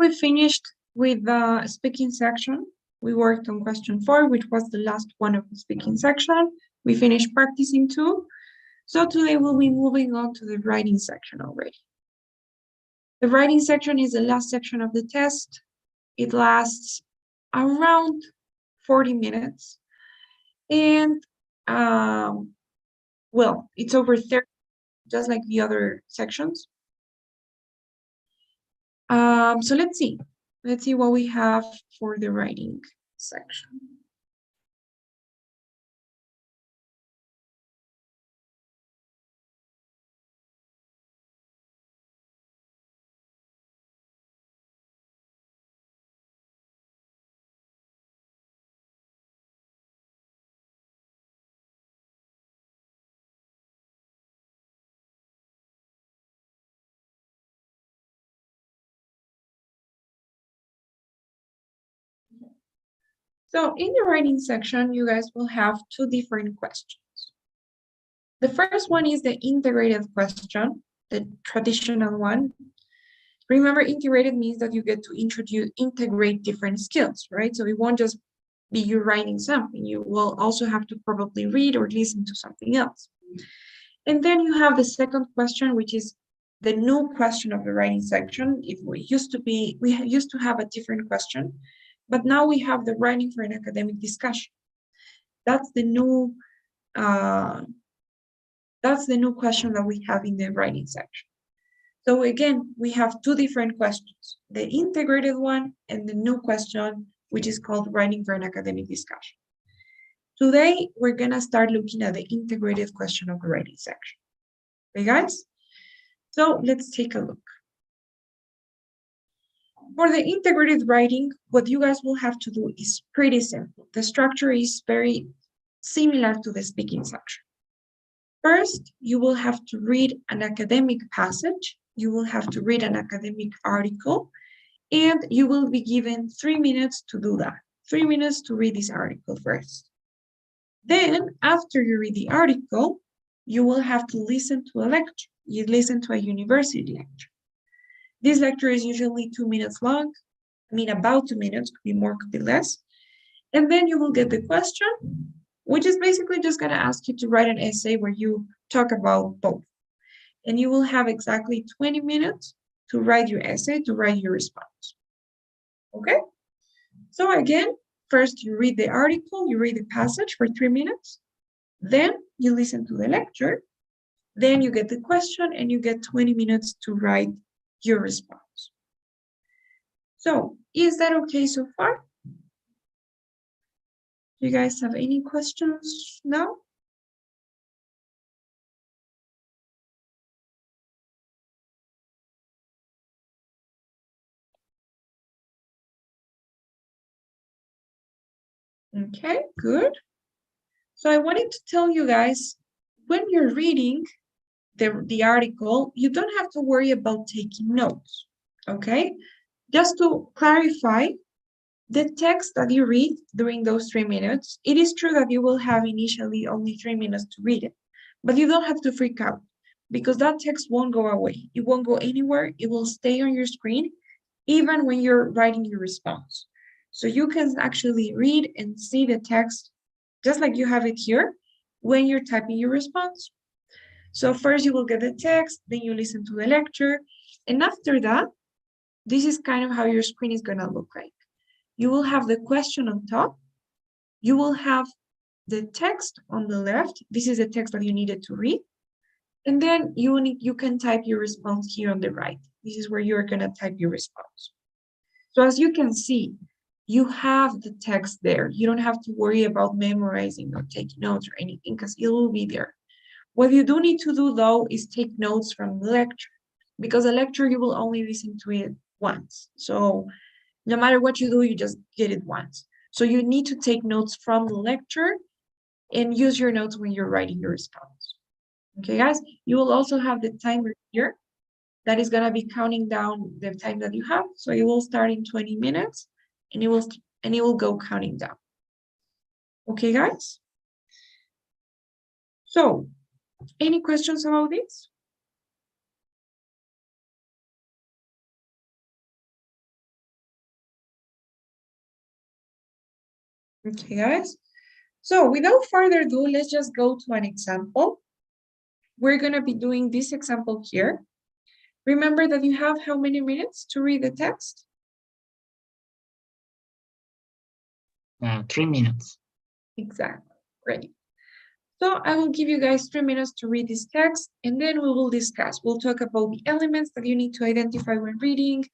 we finished with the speaking section. We worked on question 4, which was the last one of the speaking section. We finished practicing 2. So today we'll be moving on to the writing section already. The writing section is the last section of the test. It lasts around 40 minutes. And, well, it's over 30, just like the other sections. So let's see. Let's see what we have for the writing section. So in the writing section, you guys will have 2 different questions. The first one is the integrated question, the traditional one. Remember, integrated means that you get to integrate different skills, right? So it won't just be you writing something. You will also have to probably read or listen to something else. And then you have the second question, which is the new question of the writing section. We used to have a different question, but now we have the writing for an academic discussion. That's the new question that we have in the writing section. So again, we have 2 different questions, the integrated one and the new question, which is called writing for an academic discussion. Today, we're gonna start looking at the integrated question of the writing section. Okay, guys? So let's take a look. For the integrated writing, what you guys will have to do is pretty simple. The structure is very similar to the speaking section. First, you will have to read an academic passage, you will have to read an academic article, and you will be given 3 minutes to do that. 3 minutes to read this article first. Then, after you read the article, you will have to listen to a lecture. You listen to a university lecture. This lecture is usually 2 minutes long. I mean, about 2 minutes, could be more, could be less. And then you will get the question, which is basically just going to ask you to write an essay where you talk about both. And you will have exactly 20 minutes to write your essay, to write your response. Okay? So again, first you read the article, you read the passage for 3 minutes, then you listen to the lecture, then you get the question and you get 20 minutes to write your response. So, is that okay so far? Do you guys have any questions now? Okay, good. So I wanted to tell you guys, when you're reading the article, you don't have to worry about taking notes, okay? Just to clarify, the text that you read during those 3 minutes, it is true that you will have initially only 3 minutes to read it, but you don't have to freak out because that text won't go away. It won't go anywhere. It will stay on your screen, even when you're writing your response. So you can actually read and see the text just like you have it here when you're typing your response. So first you will get the text, then you listen to the lecture, and after that, this is kind of how your screen is gonna look like. You will have the question on top, you will have the text on the left, this is the text that you needed to read, and then you can type your response here on the right. This is where you're gonna type your response. So as you can see, you have the text there. You don't have to worry about memorizing or taking notes or anything because it will be there. What you do need to do though is take notes from the lecture, because a lecture you will only listen to it once. So no matter what you do, you just get it once. So you need to take notes from the lecture and use your notes when you're writing your response. Okay, guys, you will also have the timer here that is gonna be counting down the time that you have. So it will start in 20 minutes and it will go counting down. Okay, guys? So, any questions about this? Okay, guys. So without further ado, let's just go to an example. We're going to be doing this example here. Remember that you have how many minutes to read the text? 3 minutes. Exactly. Great. So I will give you guys 3 minutes to read this text, and then we will discuss. We'll talk about the elements that you need to identify when reading.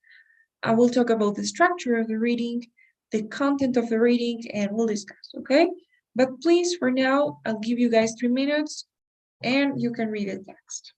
I will talk about the structure of the reading, the content of the reading, and we'll discuss, okay? But please, for now, I'll give you guys 3 minutes, and you can read the text.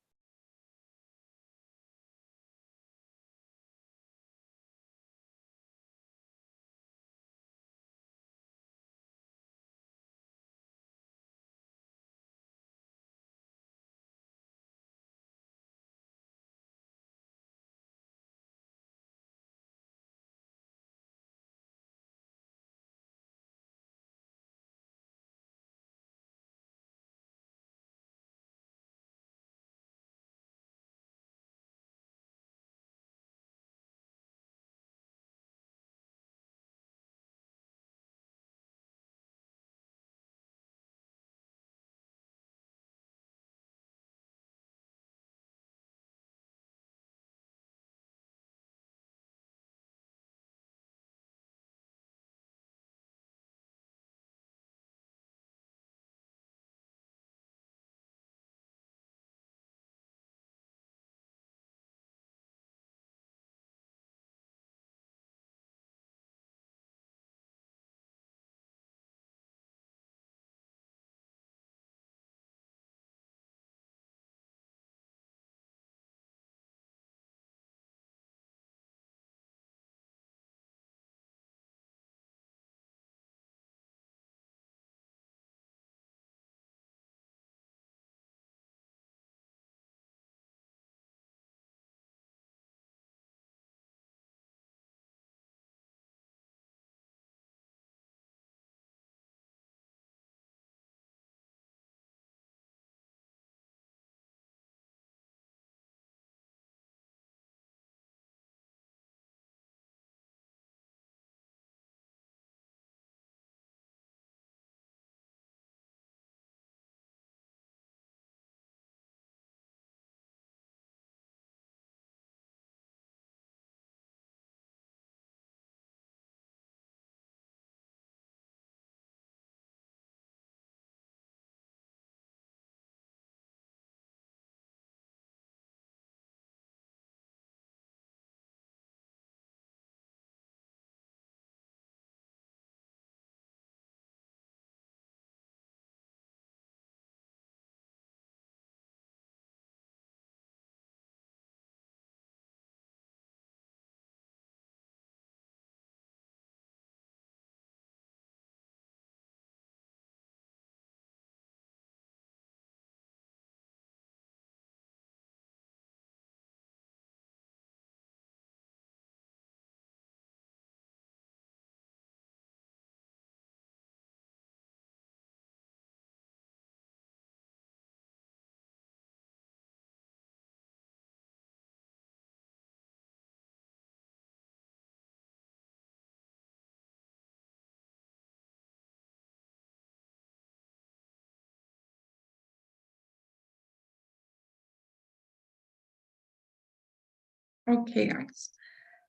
Okay, guys.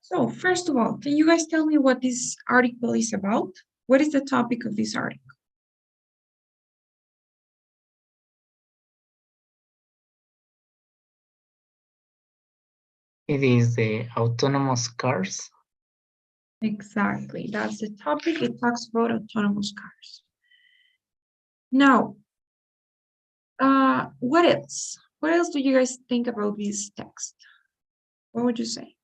So first of all, can you guys tell me what this article is about? What is the topic of this article? It is the autonomous cars. Exactly, that's the topic. It talks about autonomous cars. Now, what else? What else do you guys think about this text? What would you say?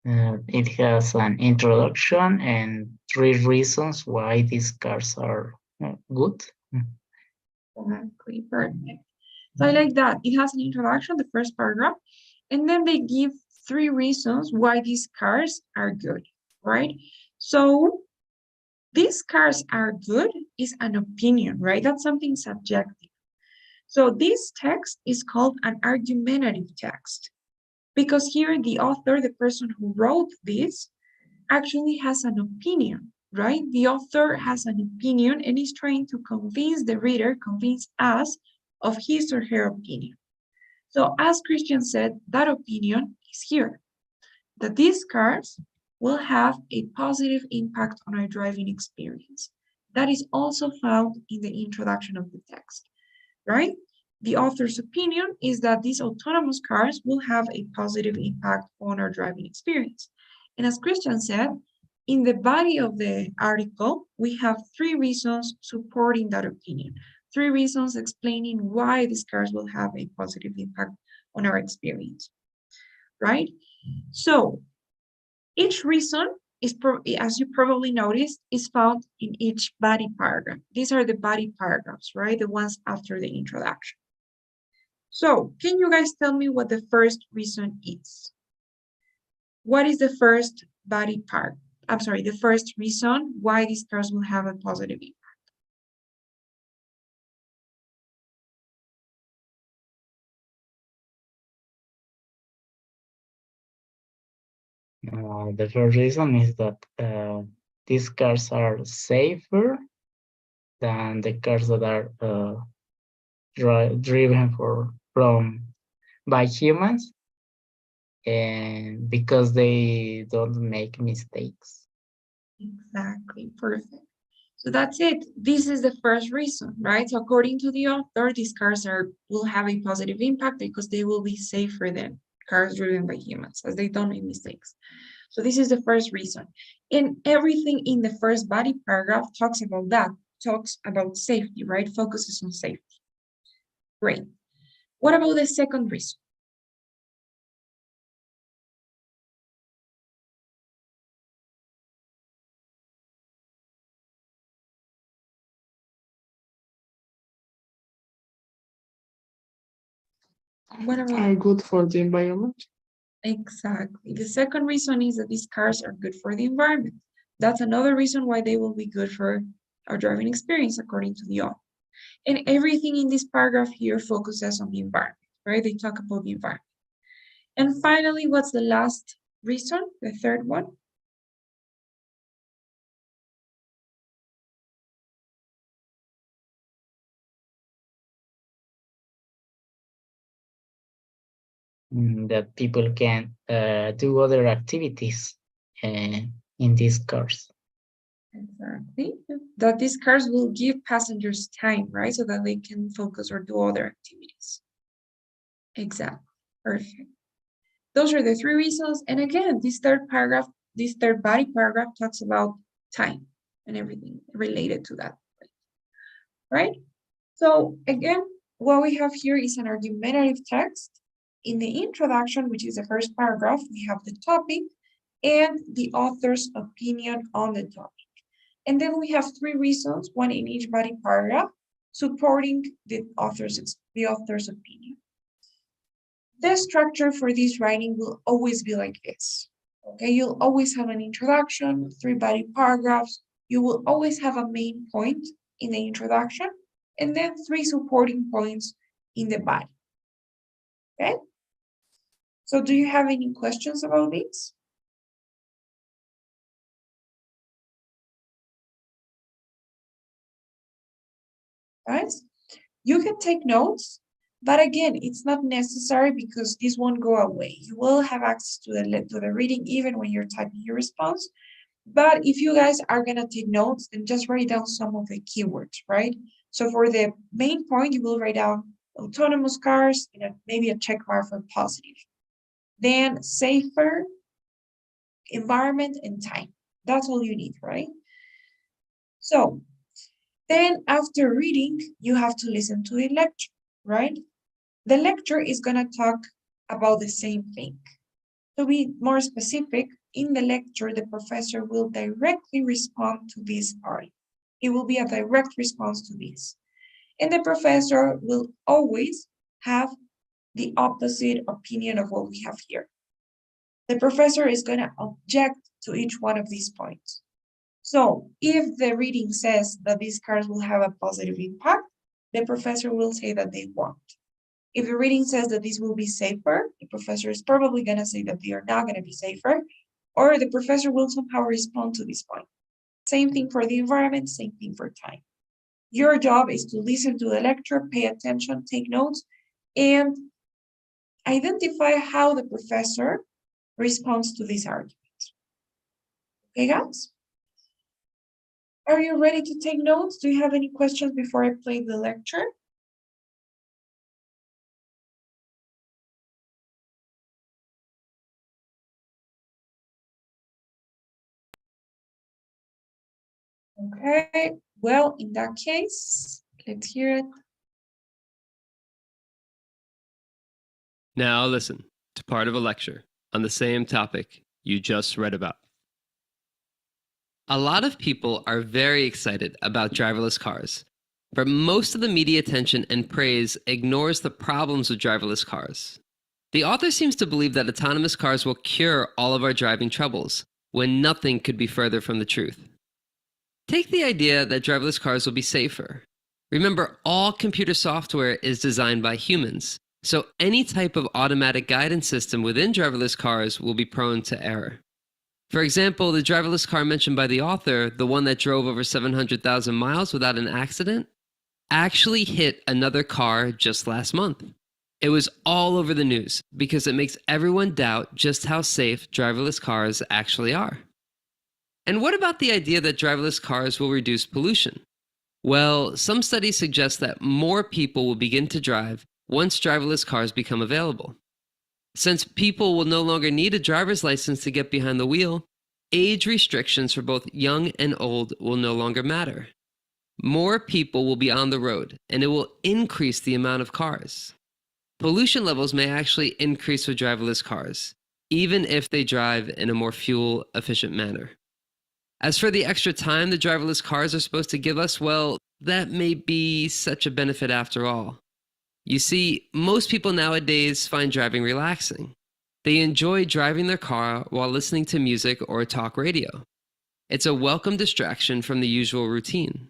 It has an introduction and 3 reasons why these cars are good. Exactly, perfect. So I like that. It has an introduction, the first paragraph, and then they give 3 reasons why these cars are good, right? So these cars are good is an opinion, right? That's something subjective. So this text is called an argumentative text because here the author, the person who wrote this, actually has an opinion, right? The author has an opinion and is trying to convince the reader, convince us of his or her opinion. So as Christian said, that opinion is here, that these cars will have a positive impact on our driving experience. That is also found in the introduction of the text, right? The author's opinion is that these autonomous cars will have a positive impact on our driving experience. And as Christian said, in the body of the article, we have 3 reasons supporting that opinion, 3 reasons explaining why these cars will have a positive impact on our experience, right? So each reason is, as you probably noticed, is found in each body paragraph. These are the body paragraphs, right? The ones after the introduction. So can you guys tell me what the first reason is? What is the first body part? I'm sorry, the first reason why these cars will have a positive impact. The first reason is that these cars are safer than the cars that are driven by humans, and because they don't make mistakes. Exactly, perfect. So that's it. This is the first reason, right? So according to the author, these cars will have a positive impact because they will be safer than cars driven by humans, as they don't make mistakes. So this is the first reason. And everything in the first body paragraph talks about that, talks about safety, right? Focuses on safety. Great. What about the second reason? What about Are good for the environment. Exactly. The second reason is that these cars are good for the environment. That's another reason why they will be good for our driving experience, according to the author. And everything in this paragraph here focuses on the environment, right? They talk about the environment. And finally, what's the last reason, the third one? That people can do other activities in these cars. Exactly. That these cars will give passengers time, right? So that they can focus or do other activities. Exactly. Perfect. Those are the 3 reasons. And again, this third body paragraph talks about time and everything related to that, right? So again, what we have here is an argumentative text. In the introduction, which is the first paragraph, we have the topic and the author's opinion on the topic. And then we have 3 reasons, one in each body paragraph, supporting the author's opinion. The structure for this writing will always be like this. Okay, you'll always have an introduction, 3 body paragraphs. You will always have a main point in the introduction, and then 3 supporting points in the body. Okay? So do you have any questions about this? Guys, you can take notes, but again, it's not necessary because this won't go away. You will have access to the reading even when you're typing your response. But if you guys are gonna take notes, then just write down some of the keywords, right? So for the main point, you will write down autonomous cars and maybe a check mark for positive. Then safer, environment, and time. That's all you need, right? So then after reading, you have to listen to the lecture, right? The lecture is gonna talk about the same thing. To be more specific, in the lecture, the professor will directly respond to this article. It will be a direct response to this. And the professor will always have the opposite opinion of what we have here. The professor is going to object to each one of these points. So if the reading says that these cars will have a positive impact, the professor will say that they won't. If the reading says that this will be safer, the professor is probably going to say that they are not going to be safer. or the professor will somehow respond to this point. Same thing for the environment, same thing for time. Your job is to listen to the lecture, pay attention, take notes, and identify how the professor responds to this argument. Okay, guys? Are you ready to take notes? Do you have any questions before I play the lecture? Okay, well, in that case, let's hear it. Now listen to part of a lecture on the same topic you just read about. A lot of people are very excited about driverless cars, but most of the media attention and praise ignores the problems with driverless cars. The author seems to believe that autonomous cars will cure all of our driving troubles, when nothing could be further from the truth. Take the idea that driverless cars will be safer. Remember, all computer software is designed by humans, so any type of automatic guidance system within driverless cars will be prone to error. For example, the driverless car mentioned by the author, the one that drove over 700,000 miles without an accident, actually hit another car just last month. It was all over the news because it makes everyone doubt just how safe driverless cars actually are. And what about the idea that driverless cars will reduce pollution? Well, some studies suggest that more people will begin to drive once driverless cars become available. Since people will no longer need a driver's license to get behind the wheel, age restrictions for both young and old will no longer matter. More people will be on the road, and it will increase the amount of cars. Pollution levels may actually increase with driverless cars, even if they drive in a more fuel-efficient manner. As for the extra time the driverless cars are supposed to give us, well, that may be such a benefit after all. You see, most people nowadays find driving relaxing. They enjoy driving their car while listening to music or talk radio. It's a welcome distraction from the usual routine.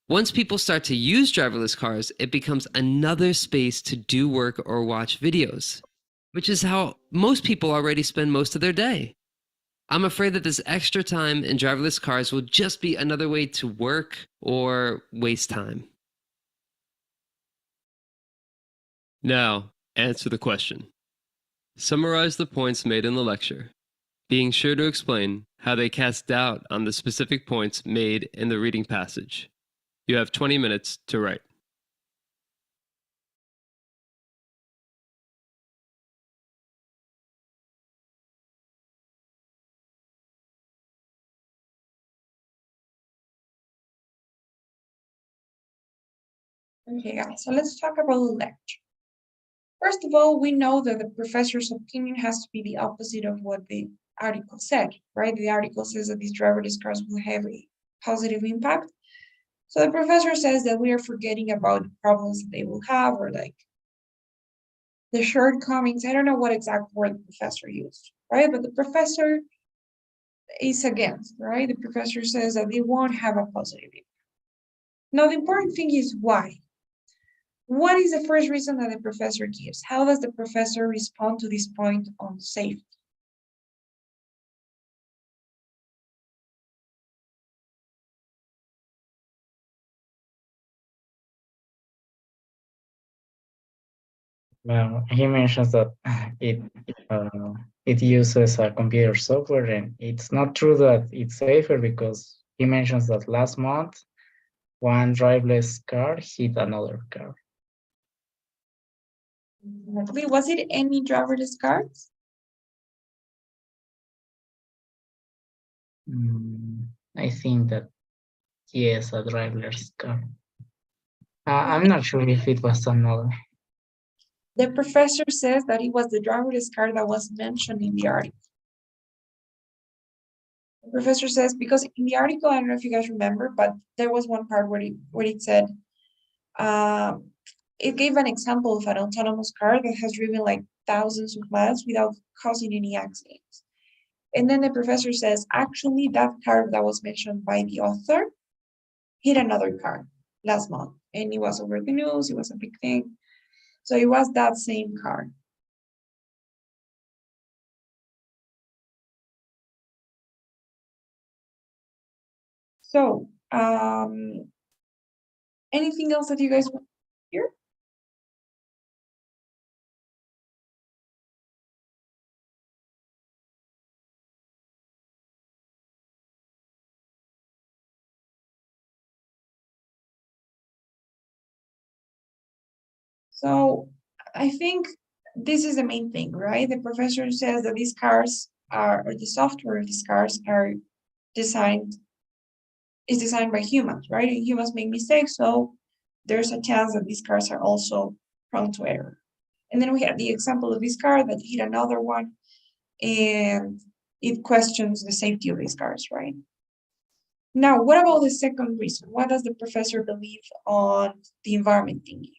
Once people start to use driverless cars, it becomes another space to do work or watch videos, which is how most people already spend most of their day. I'm afraid that this extra time in driverless cars will just be another way to work or waste time. Now, answer the question. Summarize the points made in the lecture, being sure to explain how they cast doubt on the specific points made in the reading passage. You have 20 minutes to write. Okay, guys, so let's talk about the lecture. First of all, we know that the professor's opinion has to be the opposite of what the article said, right? The article says that these driverless cars will have a positive impact. So the professor says that we are forgetting about the problems that they will have, or like the shortcomings. I don't know what exact word the professor used, right? But the professor is against, right? The professor says that they won't have a positive impact. Now, the important thing is why. What is the first reason that the professor gives? How does the professor respond to this point on safety? Well, he mentions that it it uses a computer software, and it's not true that it's safer because he mentions that last month one driverless car hit another car. Was it any driverless cars? I think that yes, a driverless car. I'm not sure if it was another. The professor says that it was the driverless car that was mentioned in the article. The professor says, because in the article, I don't know if you guys remember, but there was one part where it said, it gave an example of an autonomous car that has driven like thousands of miles without causing any accidents. And then the professor says, actually, that car that was mentioned by the author hit another car last month. And it was over the news, it was a big thing. So it was that same car. So, anything else that you guys want to hear? So I think this is the main thing, right? The professor says that these cars are, or the software of these cars are designed, is designed by humans, right? And humans make mistakes, so there's a chance that these cars are also prone to error. And then we have the example of this car that hit another one, and it questions the safety of these cars, right? Now, what about the second reason? What does the professor believe on the environment thingy?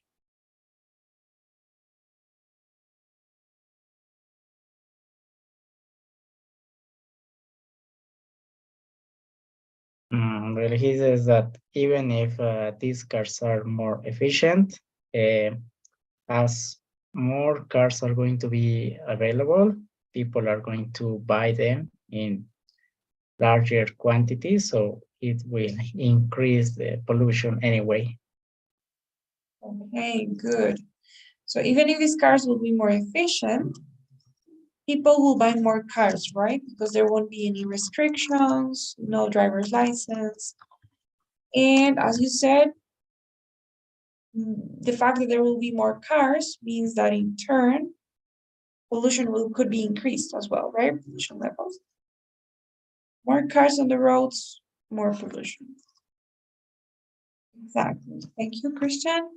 Well, he says that even if these cars are more efficient, as more cars are going to be available, people are going to buy them in larger quantities, so it will increase the pollution anyway. Okay, good. So even if these cars will be more efficient, people will buy more cars, right? Because there won't be any restrictions, no driver's license. And as you said, the fact that there will be more cars means that in turn, pollution could be increased as well, right? Pollution levels. More cars on the roads, more pollution. Exactly. Thank you, Christian.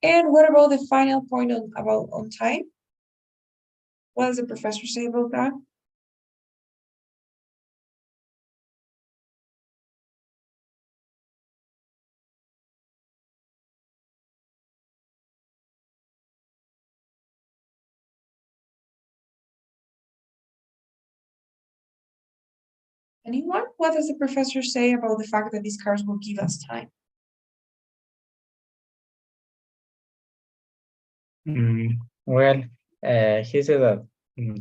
And what about the final point on time? What does the professor say about that? Anyone? What does the professor say about the fact that these cars will give us time? Well, he said that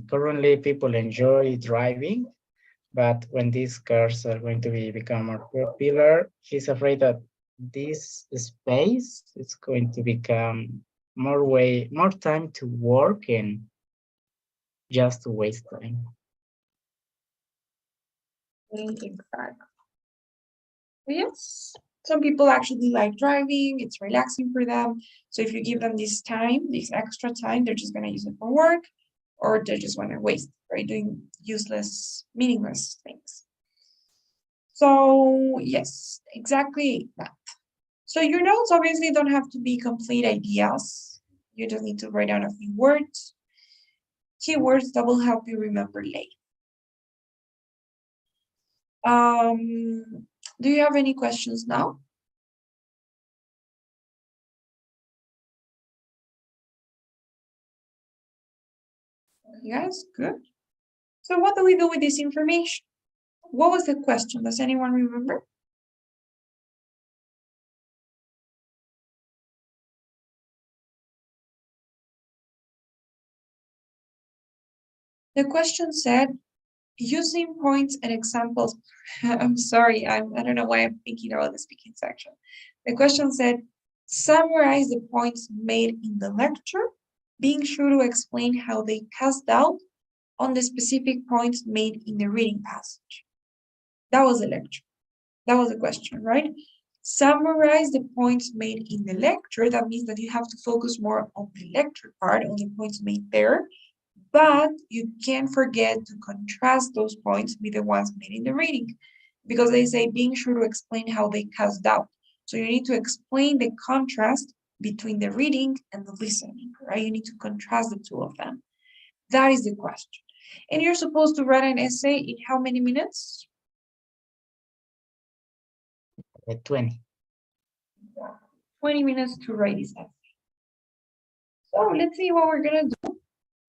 currently people enjoy driving, but when these cars are going to become more popular, he's afraid that this space is going to become more time to work and just to waste time. Exactly. Yes, some people actually like driving, it's relaxing for them. So if you give them this time, this extra time, they're just gonna use it for work, or they're just gonna waste, right? Doing useless, meaningless things. So yes, exactly that. So your notes obviously don't have to be complete ideas. You just need to write down a few words, keywords that will help you remember later. Do you have any questions now? Yes, good. So what do we do with this information? What was the question? Does anyone remember? The question said, using points and examples. I'm sorry, I don't know why I'm thinking about the speaking section. The question said, summarize the points made in the lecture, being sure to explain how they cast doubt on the specific points made in the reading passage. That was the lecture. That was the question, right? Summarize the points made in the lecture. That means that you have to focus more on the lecture part, on the points made there, but you can't forget to contrast those points with the ones made in the reading, because they say being sure to explain how they cast doubt. So you need to explain the contrast between the reading and the listening, right? You need to contrast the two of them. That is the question. And you're supposed to write an essay in how many minutes? 20. 20 minutes to write this essay. So let's see what we're gonna do.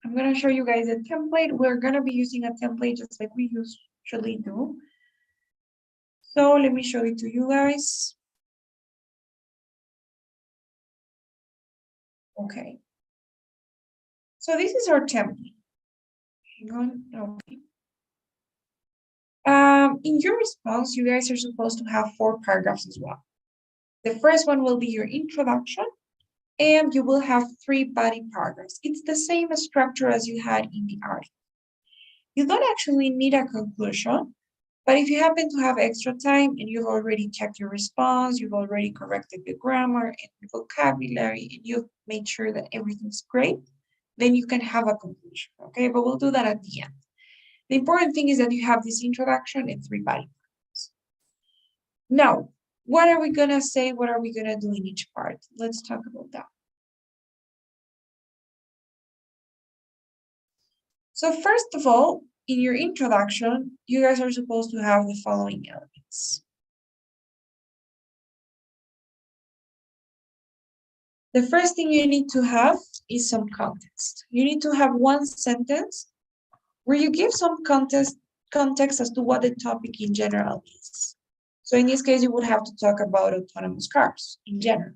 I'm gonna show you guys a template. We're gonna be using a template just like we usually do. So let me show it to you guys. Okay. So this is our template. Hang on, okay. In your response, you guys are supposed to have 4 paragraphs as well. The first one will be your introduction, and you will have 3 body paragraphs. It's the same structure as you had in the article. You don't actually need a conclusion, but if you happen to have extra time and you've already checked your response, you've already corrected the grammar and the vocabulary, and you've made sure that everything's great, then you can have a conclusion, okay? But we'll do that at the end. The important thing is that you have this introduction and 3 body parts. Now, what are we gonna say? What are we gonna do in each part? Let's talk about that. So first of all, in your introduction, you guys are supposed to have the following elements. The first thing you need to have is some context. You need to have one sentence where you give some context as to what the topic in general is. So in this case, you would have to talk about autonomous cars in general.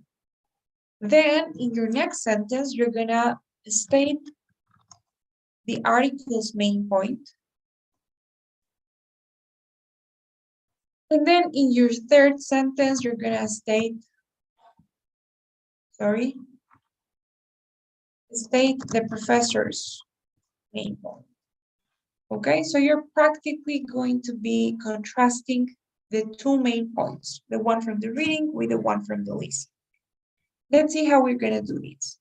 Then in your next sentence, you're gonna state the article's main point. And then in your third sentence, you're gonna state the professor's main point. Okay, so you're practically going to be contrasting the 2 main points, the one from the reading with the one from the listening. Let's see how we're gonna do this.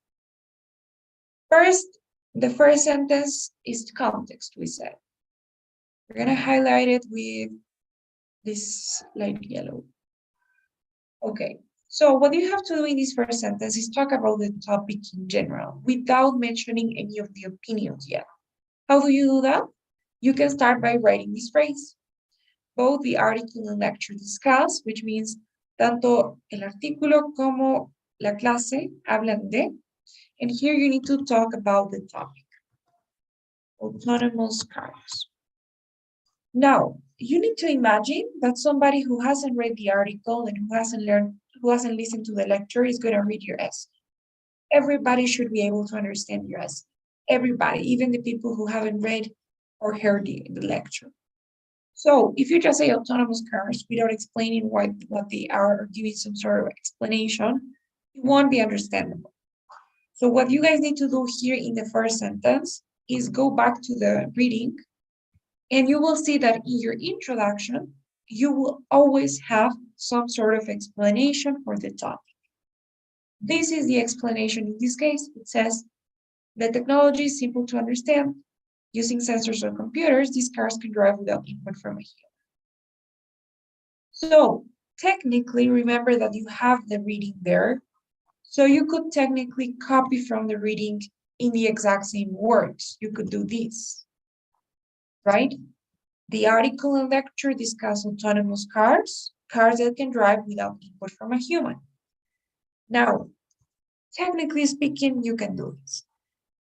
First, the first sentence is context, we said. We're gonna highlight it with this light yellow. Okay, so what you have to do in this first sentence is talk about the topic in general without mentioning any of the opinions yet. How do you do that? You can start by writing this phrase. Both the article and lecture discuss, which means tanto el artículo como la clase hablan de, and here you need to talk about the topic, autonomous cars. Now, you need to imagine that somebody who hasn't read the article and who hasn't listened to the lecture is going to read your essay. Everybody should be able to understand your essay. Everybody, even the people who haven't read or heard the lecture. So if you just say autonomous cars without explaining what they are or giving some sort of explanation, it won't be understandable. So what you guys need to do here in the first sentence is go back to the reading, and you will see that in your introduction, you will always have some sort of explanation for the topic. This is the explanation in this case. It says, the technology is simple to understand. Using sensors on computers, these cars can drive without input from a human. So technically, remember that you have the reading there. So you could technically copy from the reading in the exact same words. You could do this, right? The article and lecture discuss autonomous cars that can drive without input from a human. Now, technically speaking, you can do this.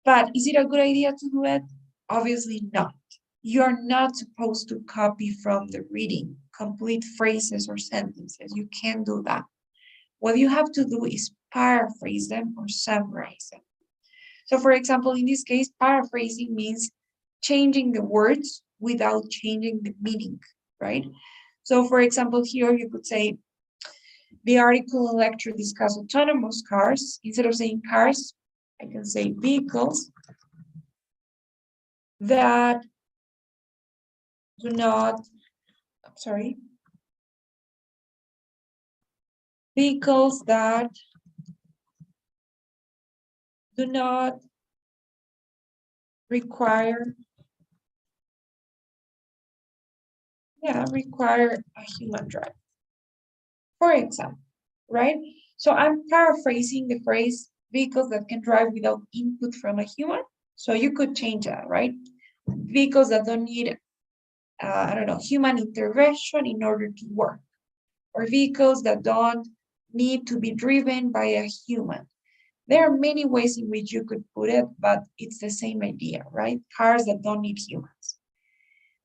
But is it a good idea to do it? Obviously not. You are not supposed to copy from the reading complete phrases or sentences. You can't do that. What you have to do is paraphrase them or summarize them. So for example, in this case, paraphrasing means changing the words without changing the meaning, right? So for example, here you could say, the article and lecture discuss autonomous cars. Instead of saying cars, I can say vehicles that do not, vehicles that do not require a human driver, for example, right? So I'm paraphrasing the phrase vehicles that can drive without input from a human. So you could change that, right? Vehicles that don't need, human intervention in order to work, or vehicles that don't need to be driven by a human. There are many ways in which you could put it, but it's the same idea, right? Cars that don't need humans.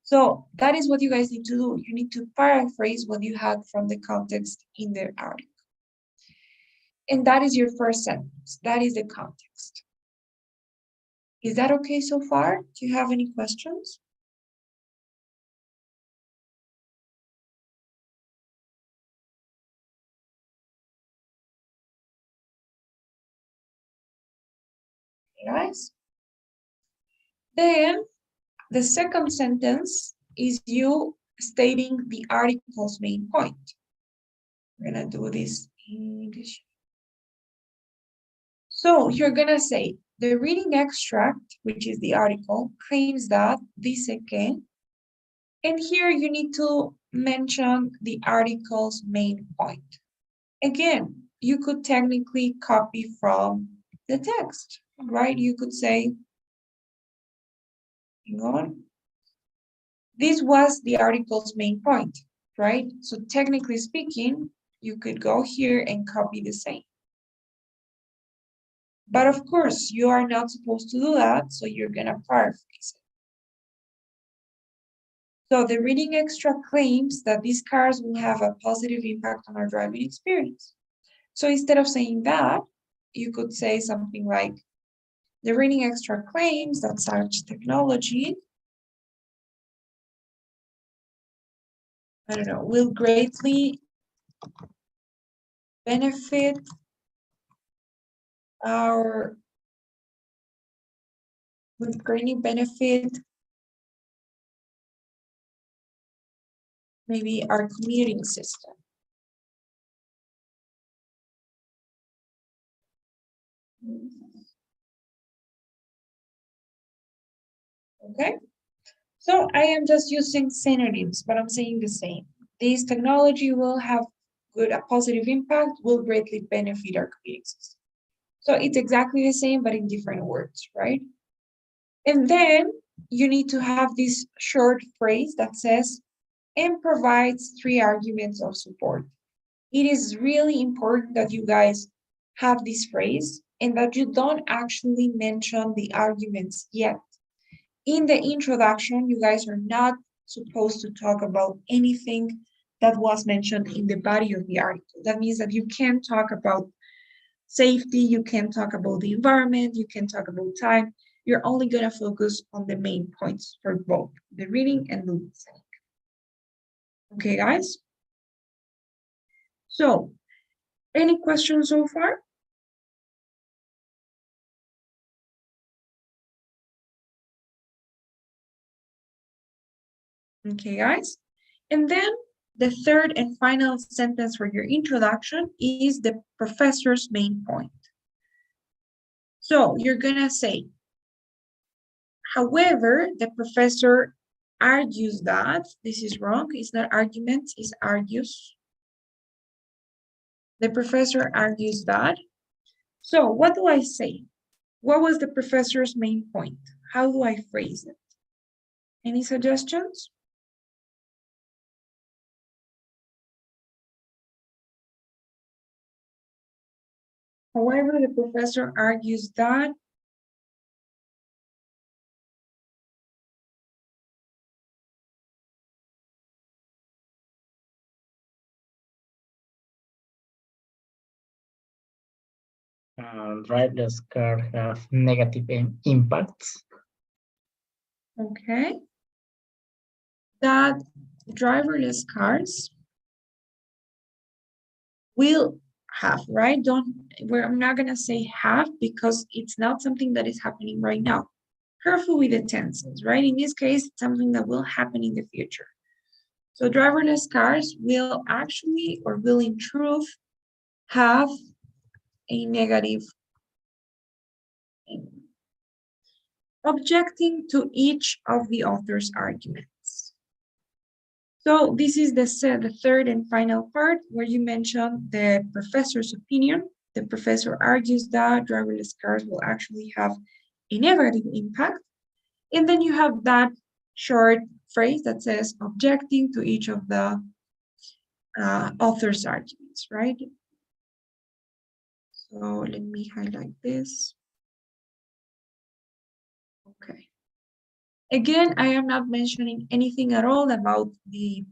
So that is what you guys need to do. You need to paraphrase what you had from the context in the article. And that is your first sentence. That is the context. Is that okay so far? Do you have any questions? guys? Then the second sentence is you stating the article's main point. We're gonna do this in English. So you're gonna say, the reading extract, which is the article, claims that dice que, and here you need to mention the article's main point. Again, you could technically copy from the text, right? You could say, hang on. This was the article's main point, right? So technically speaking, you could go here and copy the same. But of course, you are not supposed to do that, so you're gonna paraphrase it. So the reading extra claims that these cars will have a positive impact on our driving experience. So instead of saying that, you could say something like, the reading extra claims that such technology, I don't know, will greatly benefit our, will greatly benefit maybe our commuting system. Okay, so I am just using synonyms, but I'm saying the same. This technology will have a positive impact, will greatly benefit our commuting system. So it's exactly the same, but in different words, right? And then you need to have this short phrase that says, and provides 3 arguments of support. It is really important that you guys have this phrase and that you don't actually mention the arguments yet. In the introduction, you guys are not supposed to talk about anything that was mentioned in the body of the article. That means that you can't talk about safety, you can't talk about the environment, you can talk about time. You're only going to focus on the main points for both the reading and the listening. Okay, guys? So, any questions so far? Okay, guys? And then the third and final sentence for your introduction is the professor's main point. So you're gonna say, however, the professor argues that, this is wrong, it's not argument, it's argues. The professor argues that. So what do I say? What was the professor's main point? How do I phrase it? Any suggestions? However, the professor argues that. Driverless cars have negative impacts. Okay. That driverless cars will have, right? I'm not gonna say have because it's not something that is happening right now. Careful with the tenses, right? In this case, it's something that will happen in the future. So driverless cars will actually, or will in truth, have a negative impact. Objecting to each of the author's arguments. So this is the third and final part where you mention the professor's opinion. The professor argues that driverless cars will actually have a negative impact. And then you have that short phrase that says objecting to each of the author's arguments, right? So let me highlight this. Okay. Again, I am not mentioning anything at all about the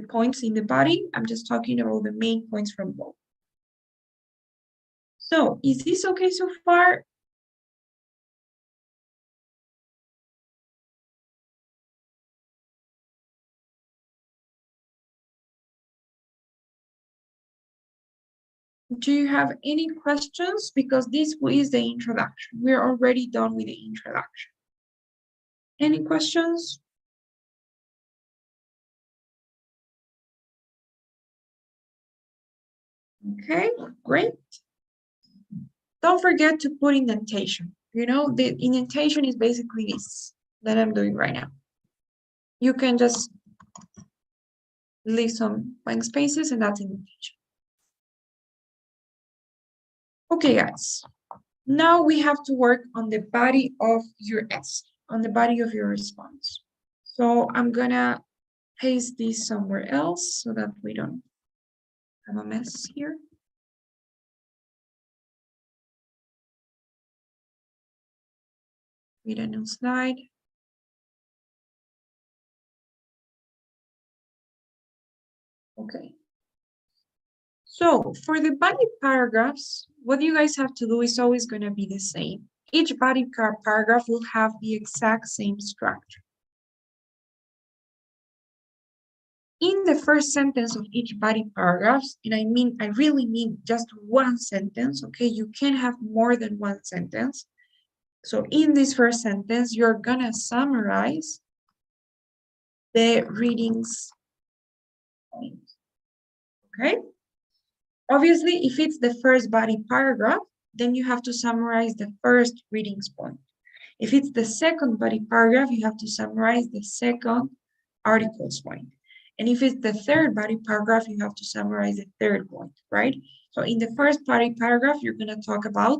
points in the body. I'm just talking about the main points from both. So is this okay so far? Do you have any questions? Because this is the introduction. We're already done with the introduction. Any questions? Okay, great. Don't forget to put indentation. You know, the indentation is basically this that I'm doing right now. You can just leave some blank spaces and that's indentation. Okay, guys. Now we have to work on the body of your essay, on the body of your response. So I'm gonna paste this somewhere else so that we don't have a mess here. Create a new slide. Okay. So for the body paragraphs, what you guys have to do is always going to be the same. Each body paragraph will have the exact same structure. In the first sentence of each body paragraph, and I really mean just one sentence, okay? You can't have more than one sentence. So in this first sentence, you're gonna summarize the readings, okay? Obviously, if it's the first body paragraph, then you have to summarize the first readings point. If it's the second body paragraph, you have to summarize the second article's point. And if it's the third body paragraph, you have to summarize the third point, right? So in the first body paragraph, you're going to talk about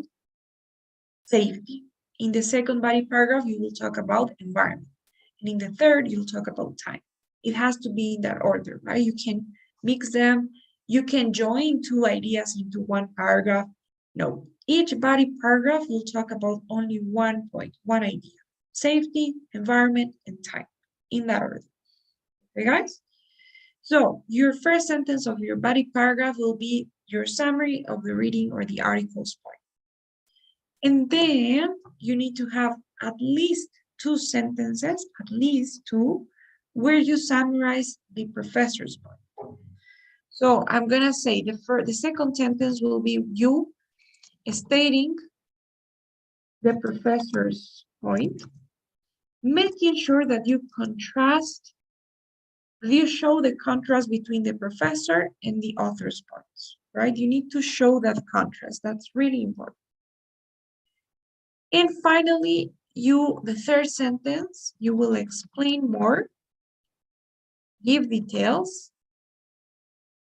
safety. In the second body paragraph, you will talk about environment. And in the third, you'll talk about time. It has to be in that order, right? You can mix them. You can join two ideas into one paragraph. No, each body paragraph will talk about only one point, one idea. Safety, environment, and time, in that order. Okay, guys? So your first sentence of your body paragraph will be your summary of the reading or the article's point. And then you need to have at least two sentences, at least two, where you summarize the professor's point. So I'm gonna say the second sentence will be you stating the professor's point, making sure that you show the contrast between the professor and the author's points, right? You need to show that contrast. That's really important. And finally, the third sentence, you will explain more, give details,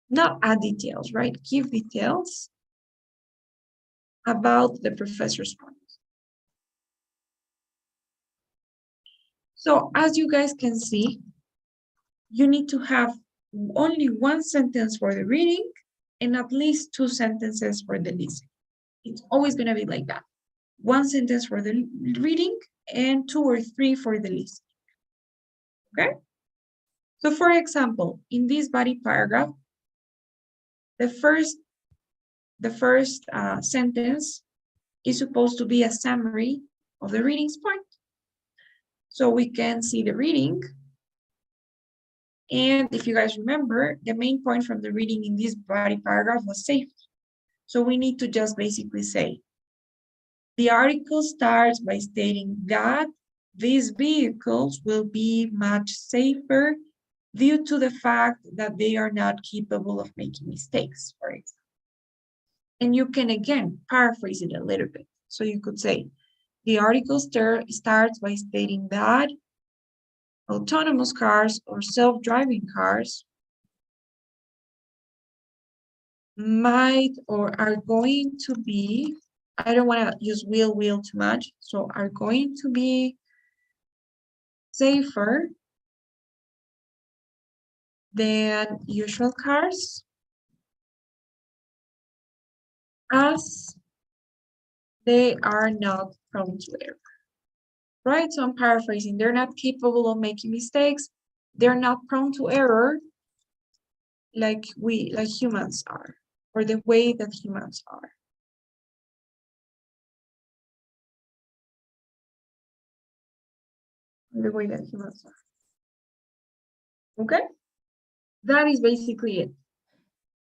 not add details, right? Give details about the professor's point. So as you guys can see, you need to have only one sentence for the reading and at least two sentences for the listening. It's always going to be like that. One sentence for the reading and two or three for the listening. Okay? So for example, in this body paragraph, the first sentence is supposed to be a summary of the reading's point. So we can see the reading. And if you guys remember, the main point from the reading in this body paragraph was safety. So we need to just basically say, the article starts by stating that these vehicles will be much safer due to the fact that they are not capable of making mistakes, for example. And you can, again, paraphrase it a little bit. So you could say, the article starts by stating that autonomous cars or self-driving cars might or are going to be, I don't want to use will too much, so are going to be safer than usual cars as they are not prone to error. Right? So I'm paraphrasing. They're not capable of making mistakes. They're not prone to error like humans are, or the way that humans are. The way that humans are. Okay? That is basically it.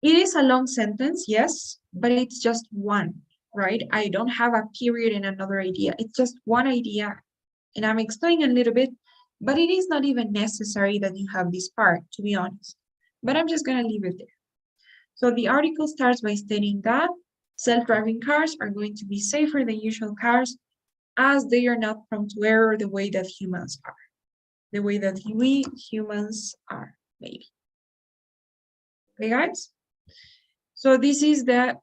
It is a long sentence, yes, but it's just one, right? I don't have a period and another idea. It's just one idea. And I'm explaining a little bit, but it is not even necessary that you have this part, to be honest. But I'm just going to leave it there. So the article starts by stating that self-driving cars are going to be safer than usual cars as they are not prone to error the way that humans are. The way that we humans are, maybe. Okay, guys? So this is the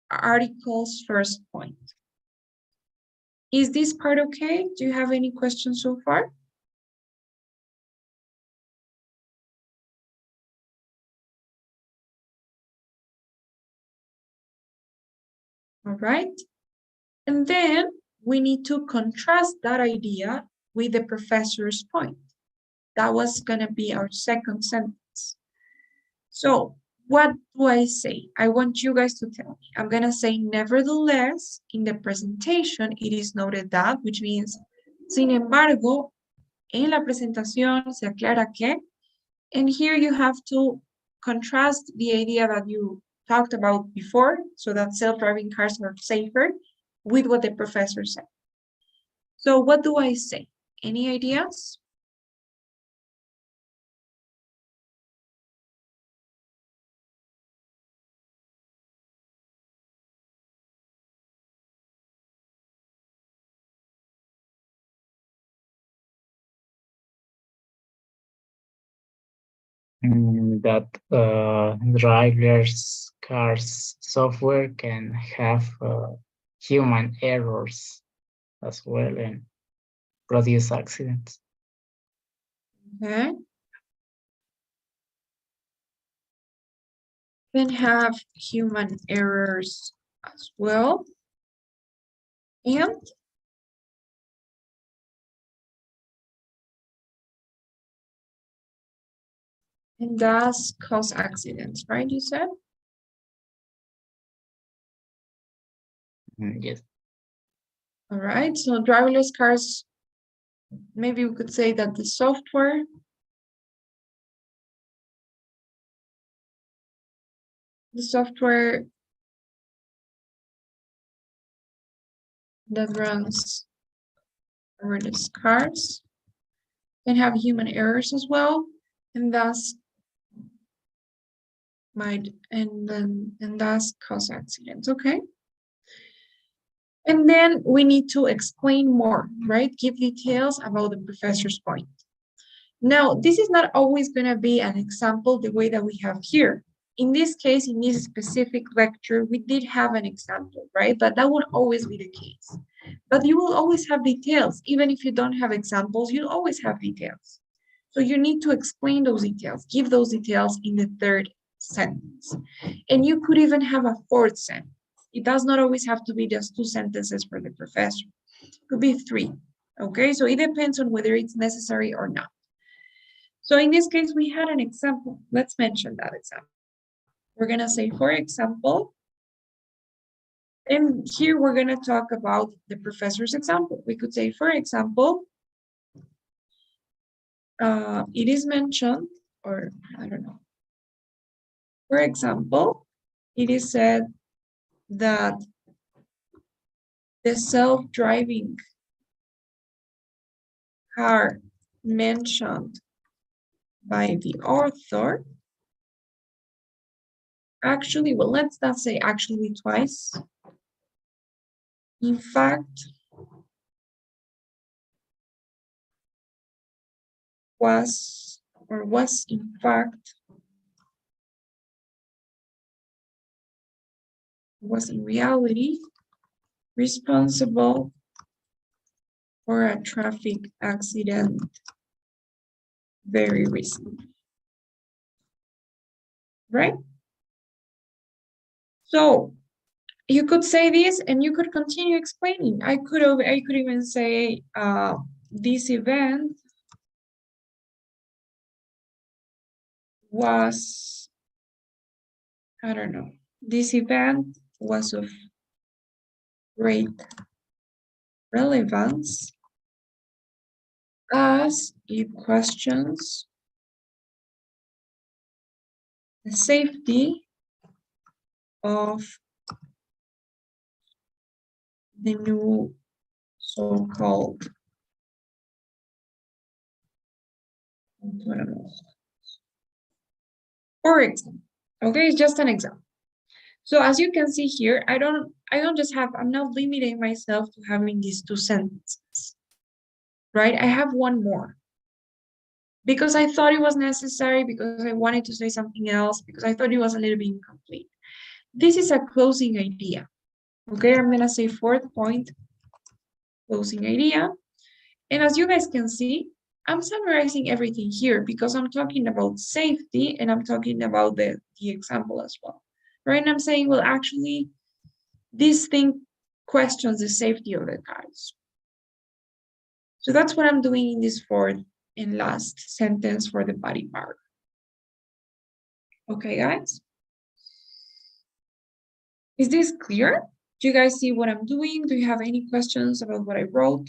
article's first point. Is this part okay? Do you have any questions so far? All right. And then we need to contrast that idea with the professor's point. That was going to be our second sentence. So what do I say? I want you guys to tell me. I'm going to say, nevertheless, in the presentation, it is noted that, which means, sin embargo, en la presentación se aclara que, and here you have to contrast the idea that you talked about before, so that self-driving cars are safer, with what the professor said. So what do I say? Any ideas? That driverless cars software can have human errors as well and produce accidents. Okay. Can have human errors as well. And thus cause accidents, right? You said? Yes. All right. So driverless cars, maybe we could say that the software that runs driverless cars can have human errors as well, and thus cause accidents. Okay. And then we need to explain more, right? Give details about the professor's point. Now, this is not always going to be an example the way that we have here. In this case, in this specific lecture, we did have an example, right? But that won't always be the case. But you will always have details. Even if you don't have examples, you'll always have details. So you need to explain those details, give those details in the third sentence. And you could even have a fourth sentence. It does not always have to be just 2 sentences for the professor. It could be 3, okay? So it depends on whether it's necessary or not. So in this case, we had an example. Let's mention that example. We're gonna say, for example, and here we're gonna talk about the professor's example. We could say, for example, it is mentioned, or I don't know. For example, it is said that the self-driving car mentioned by the author, actually, well, let's not say actually twice. In fact, was in fact, was in reality responsible for a traffic accident very recently, right? So you could say this and you could continue explaining. I could even say this event was, I don't know, this event was of great relevance as it questions the safety of the new so-called autonomous. For example, okay, it's just an example. So as you can see here, I'm not limiting myself to having these two sentences, right? I have one more because I thought it was necessary, because I wanted to say something else, because I thought it was a little bit incomplete. This is a closing idea. Okay, I'm gonna say fourth point, closing idea. And as you guys can see, I'm summarizing everything here because I'm talking about safety and I'm talking about the example as well, right? And I'm saying, well, actually, this thing questions the safety of the cars. So that's what I'm doing in this fourth and last sentence for the body part. Okay, guys? Is this clear? Do you guys see what I'm doing? Do you have any questions about what I wrote?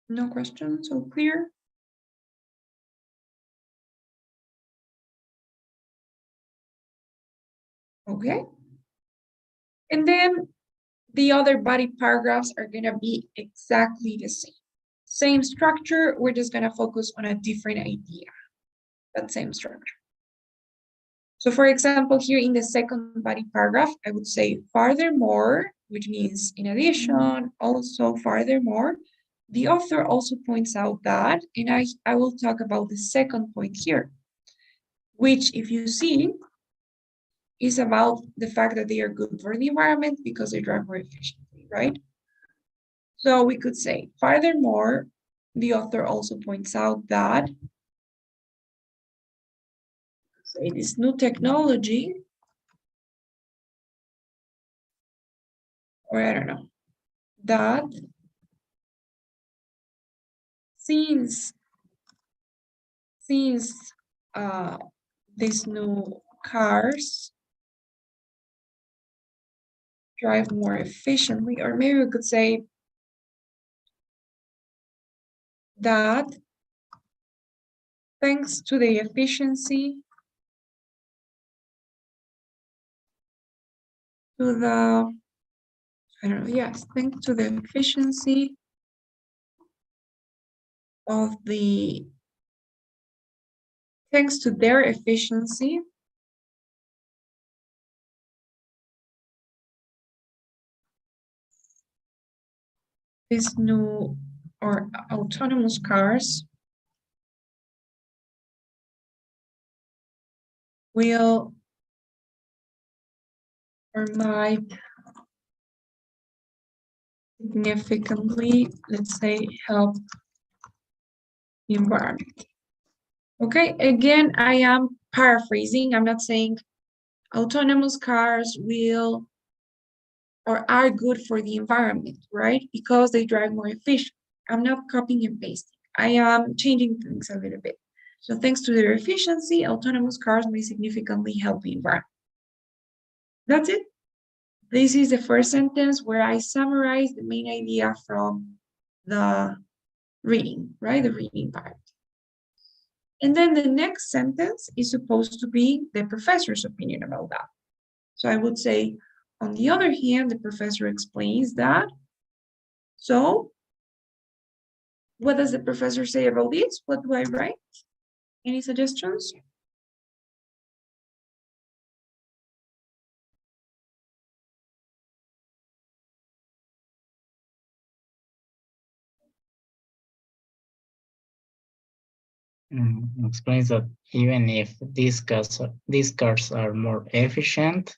No questions, all clear? Okay. And then the other body paragraphs are gonna be exactly the same. Same structure, we're just gonna focus on a different idea, but same structure. So for example, here in the second body paragraph, I would say furthermore, which means in addition, also furthermore, the author also points out that, and I will talk about the second point here, which if you see, is about the fact that they are good for the environment because they drive more efficiently, right? So we could say, furthermore, the author also points out that say this new technology, or I don't know, that since these new cars drive more efficiently, or maybe we could say that thanks to the efficiency to the, I don't know, yes, thanks to the efficiency of the, thanks to their efficiency, these new or autonomous cars will or might significantly, let's say, help the environment. Okay, again, I am paraphrasing. I'm not saying autonomous cars will or are good for the environment, right? Because they drive more efficient. I'm not copying and pasting. I am changing things a little bit. So thanks to their efficiency, autonomous cars may significantly help the environment. That's it. This is the first sentence where I summarize the main idea from the reading, right? The reading part. And then the next sentence is supposed to be the professor's opinion about that. So I would say, on the other hand, the professor explains that. So what does the professor say about this? What do I write? Any suggestions? Explains that even if these cars are more efficient,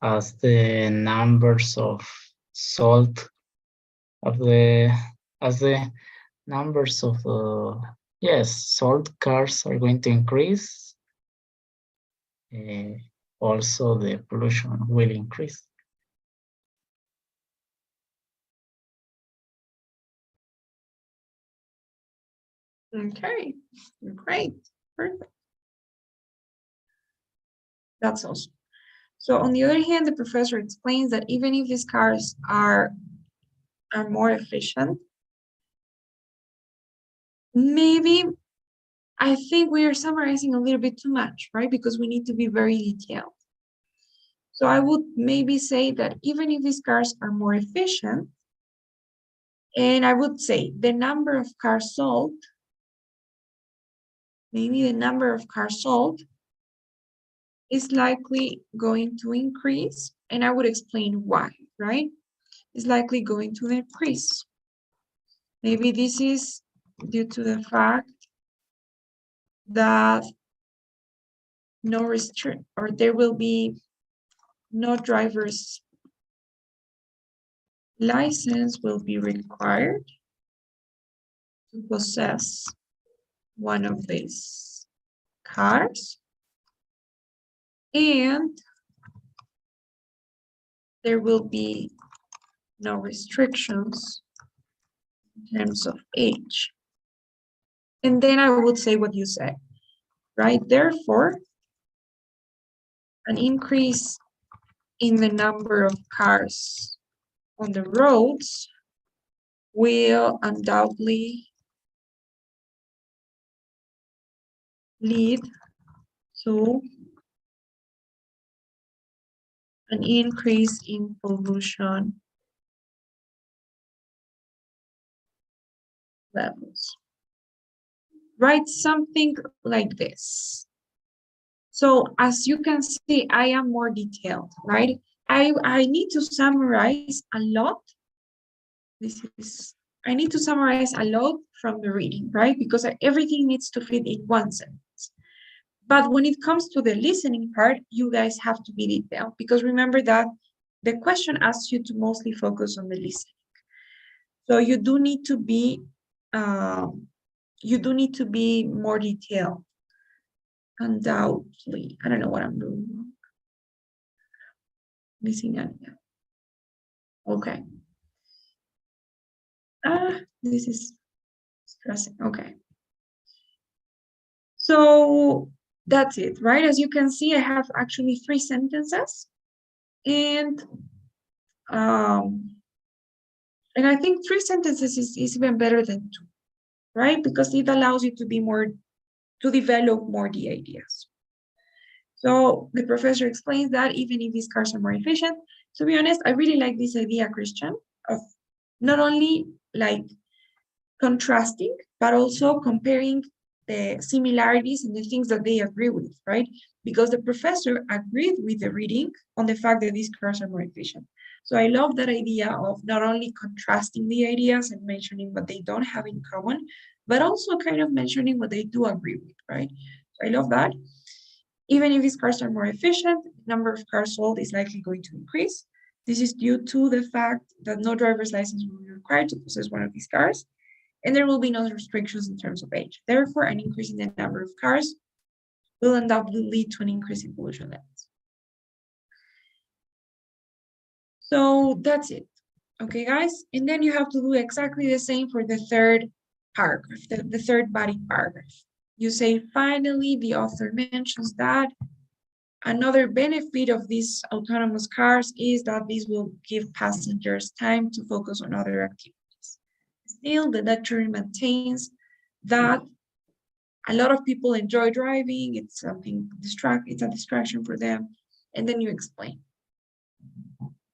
as the numbers of salt of the as the numbers of salt cars are going to increase, also the pollution will increase. Okay, great, perfect. That's awesome. So on the other hand, the professor explains that even if these cars are more efficient, maybe I think we are summarizing a little bit too much, right? Because we need to be very detailed. So I would maybe say that even if these cars are more efficient, and I would say the number of cars sold, maybe the number of cars sold is likely going to increase, and I would explain why, right? It's likely going to increase. Maybe this is due to the fact that there will be no driver's license will be required to possess one of these cars, and there will be no restrictions in terms of age. And then I would say what you said, right? Therefore, an increase in the number of cars on the roads will undoubtedly lead to an increase in pollution levels. Write something like this. So as you can see, I am more detailed, right? I need to summarize a lot. I need to summarize a lot from the reading, right? Because everything needs to fit in one sentence. But when it comes to the listening part, you guys have to be detailed, because remember that the question asks you to mostly focus on the listening. So you do need to be more detailed. Undoubtedly, I don't know what I'm doing wrong. Missing an okay. This is stressing. Okay. So that's it, right? As you can see, I have actually 3 sentences, and I think 3 sentences is even better than 2, right? Because it allows you to develop more the ideas. So the professor explains that even if these cars are more efficient, to be honest, I really like this idea, Christian, of not only like contrasting, but also comparing the similarities and the things that they agree with, right? Because the professor agreed with the reading on the fact that these cars are more efficient. So I love that idea of not only contrasting the ideas and mentioning what they don't have in common, but also kind of mentioning what they do agree with, right? So I love that. Even if these cars are more efficient, the number of cars sold is likely going to increase. This is due to the fact that no driver's license will be required to possess one of these cars, and there will be no restrictions in terms of age. Therefore, an increase in the number of cars will undoubtedly lead to an increase in pollution levels. So that's it. Okay, guys? And then you have to do exactly the same for the third paragraph, the third body paragraph. You say, finally, the author mentions that another benefit of these autonomous cars is that these will give passengers time to focus on other activities. Still, the lecturer maintains that a lot of people enjoy driving. It's it's a distraction for them. And then you explain.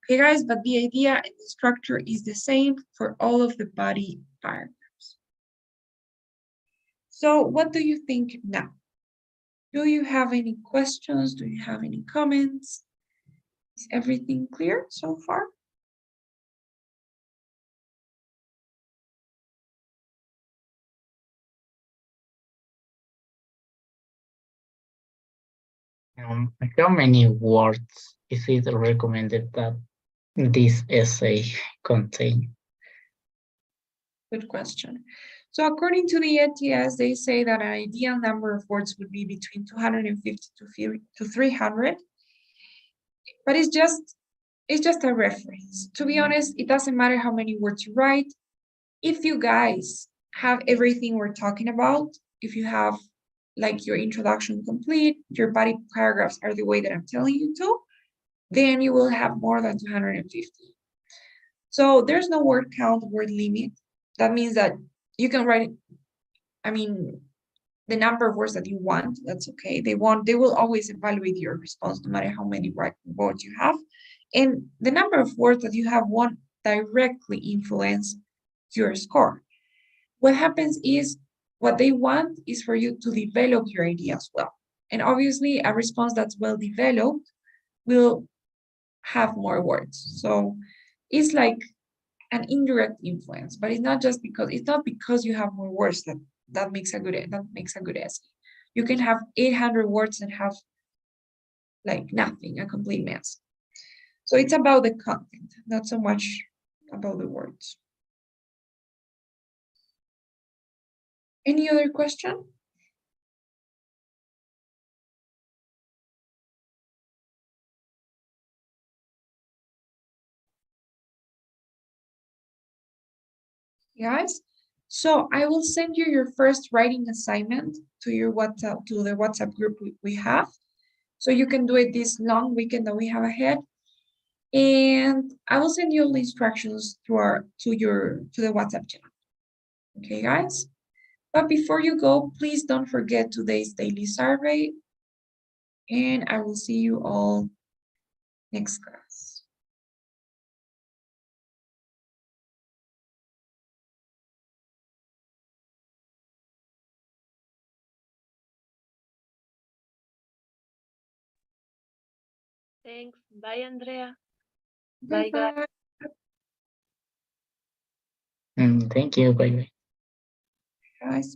Okay, guys, but the idea and the structure is the same for all of the body paragraphs. So what do you think now? Do you have any questions? Do you have any comments? Is everything clear so far? How many words is it recommended that this essay contain? Good question. So according to the ETS, they say that an ideal number of words would be between 250 to 300, but it's just a reference. To be honest, it doesn't matter how many words you write. If you guys have everything we're talking about, if you have like your introduction complete, your body paragraphs are the way that I'm telling you to, then you will have more than 250. So there's no word count, word limit. That means that you can write, I mean, the number of words that you want, that's okay. They will always evaluate your response no matter how many words you have. And the number of words that you have won't directly influence your score. What happens is what they want is for you to develop your idea as well. And obviously a response that's well developed will have more words. So it's like an indirect influence, but it's not because you have more words that makes a good essay. You can have 800 words and have like nothing, a complete mess. So it's about the content, not so much about the words. Any other question? Guys, so I will send you your first writing assignment to your WhatsApp, to the WhatsApp group we have. So you can do it this long weekend that we have ahead. And I will send you all the instructions to the WhatsApp channel. Okay, guys? But before you go, please don't forget today's daily survey. And I will see you all next class. Thanks. Bye, Andrea. Bye, Bye, Thank you. Bye bye. guys.